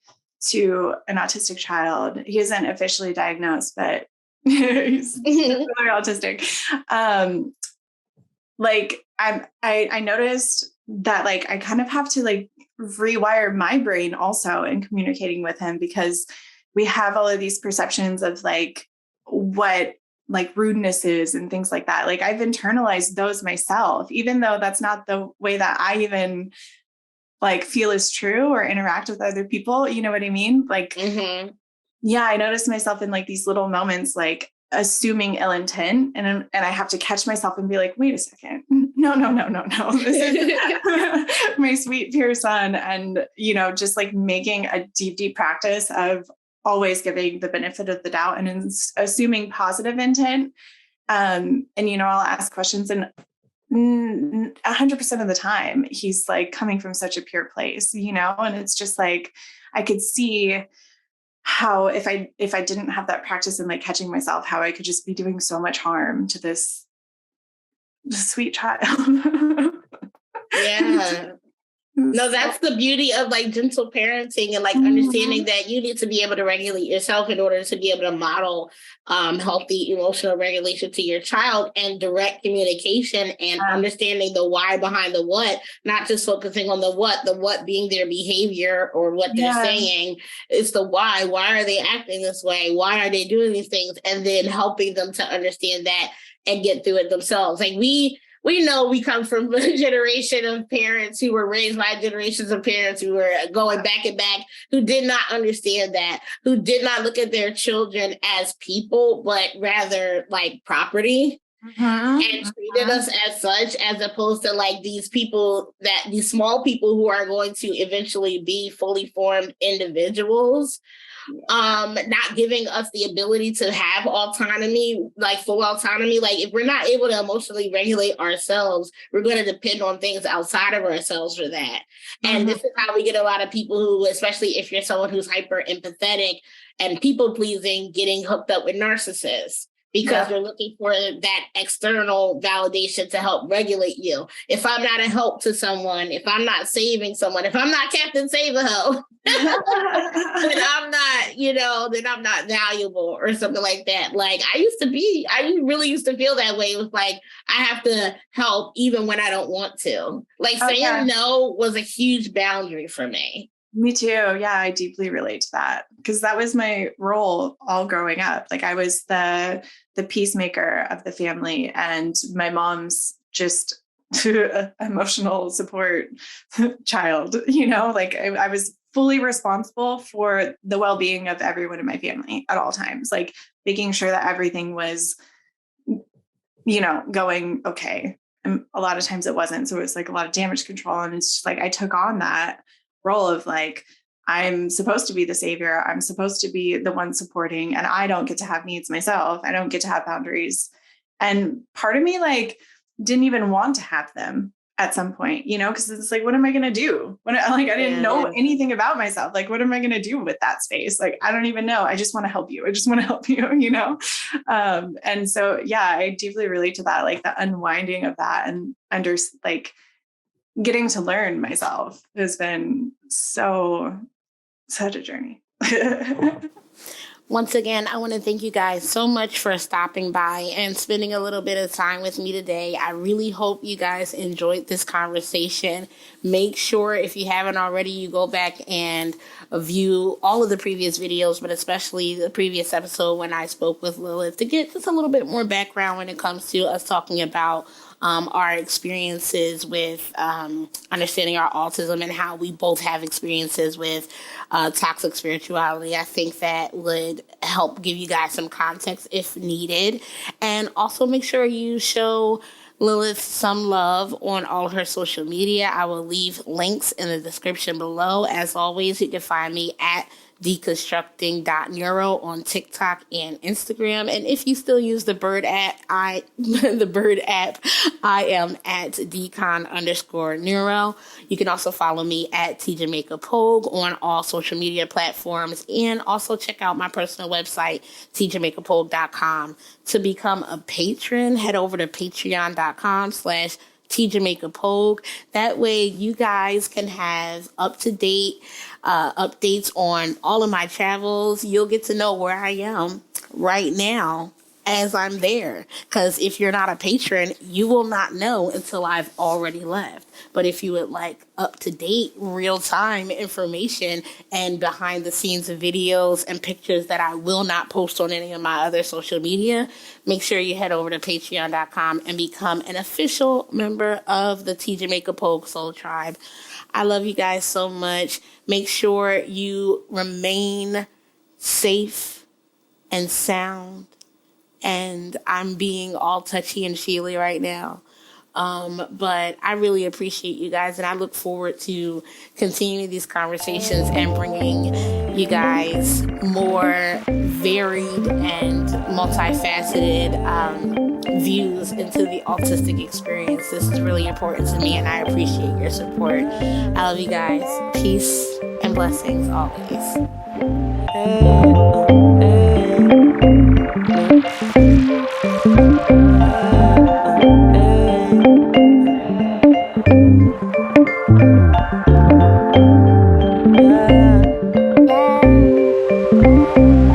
to an autistic child. He isn't officially diagnosed, but he's very autistic. Like I noticed that like I kind of have to like rewire my brain also in communicating with him, because we have all of these perceptions of like what like rudeness is and things like that. Like I've internalized those myself, even though that's not the way that I even like feel is true or interact with other people. You know what I mean? Like, yeah, I noticed myself in like these little moments, like assuming ill intent, and I have to catch myself and be like, wait a second. No. This is my sweet pure son. And, you know, just like making a deep practice of always giving the benefit of the doubt and assuming positive intent. And, you know, I'll ask questions, and 100% of the time, he's like coming from such a pure place, you know? And it's just like, I could see how if I didn't have that practice and like catching myself, how I could just be doing so much harm to this sweet child. Yeah. No, that's the beauty of like gentle parenting and like understanding that you need to be able to regulate yourself in order to be able to model healthy emotional regulation to your child, and direct communication and understanding the why behind the what, not just focusing on the what being their behavior or what they're saying. It's the why. Why are they acting this way? Why are they doing these things? And then helping them to understand that and get through it themselves. Like we know we come from a generation of parents who were raised by generations of parents who were going back and back, who did not understand that, who did not look at their children as people, but rather like property. And treated us as such, as opposed to like these people, that these small people who are going to eventually be fully formed individuals. Not giving us the ability to have autonomy, like full autonomy. Like if we're not able to emotionally regulate ourselves, we're going to depend on things outside of ourselves for that. And this is how we get a lot of people who, especially if you're someone who's hyper empathetic and people pleasing, getting hooked up with narcissists. Because you're looking for that external validation to help regulate you. If I'm not a help to someone, if I'm not saving someone, if I'm not Captain Save-A-Ho, then I'm not, then I'm not valuable or something like that. Like I really used to feel that way. It was like, I have to help even when I don't want to. Like saying no was a huge boundary for me. Me too. Yeah, I deeply relate to that because that was my role all growing up. Like I was the peacemaker of the family, and my mom's just emotional support child, like I was fully responsible for the well-being of everyone in my family at all times, like making sure that everything was, going okay. And a lot of times it wasn't. So it was like a lot of damage control. And it's just like, I took on that role of like, I'm supposed to be the savior. I'm supposed to be the one supporting, and I don't get to have needs myself. I don't get to have boundaries. And part of me like didn't even want to have them at some point, because it's like, what am I going to do when I didn't know anything about myself? Like, what am I going to do with that space? Like, I don't even know. I just want to help you. And so, yeah, I deeply relate to that, like the unwinding of that and getting to learn myself has been such a journey. Once again, I want to thank you guys so much for stopping by and spending a little bit of time with me today. I really hope you guys enjoyed this conversation. Make sure, if you haven't already, you go back and view all of the previous videos, but especially the previous episode when I spoke with Lilith, to get just a little bit more background when it comes to us talking about our experiences with understanding our autism and how we both have experiences with toxic spirituality. I think that would help give you guys some context if needed. And also make sure you show Lilith some love on all of her social media. I will leave links in the description below. As always, you can find me at Deconstructing.Neuro on TikTok and Instagram. And if you still use the Bird app, I am at Decon_Neuro. You can also follow me at T Jamaica Pogue on all social media platforms, and also check out my personal website, tjamaicapogue.com. To become a patron, head over to patreon.com/T Jamaica Pogue. That way you guys can have up-to-date updates on all of my travels. You'll get to know where I am right now as I'm there. Because if you're not a patron, you will not know until I've already left. But if you would like up-to-date, real-time information and behind-the-scenes videos and pictures that I will not post on any of my other social media, make sure you head over to patreon.com and become an official member of the T Jamaica Pogue Soul Tribe. I love you guys so much. Make sure you remain safe and sound. And I'm being all touchy and feely right now. But I really appreciate you guys, and I look forward to continuing these conversations and bringing you guys more varied and multifaceted views into the autistic experience. This is really important to me, and I appreciate your support. I love you guys. Peace and blessings always. Hey.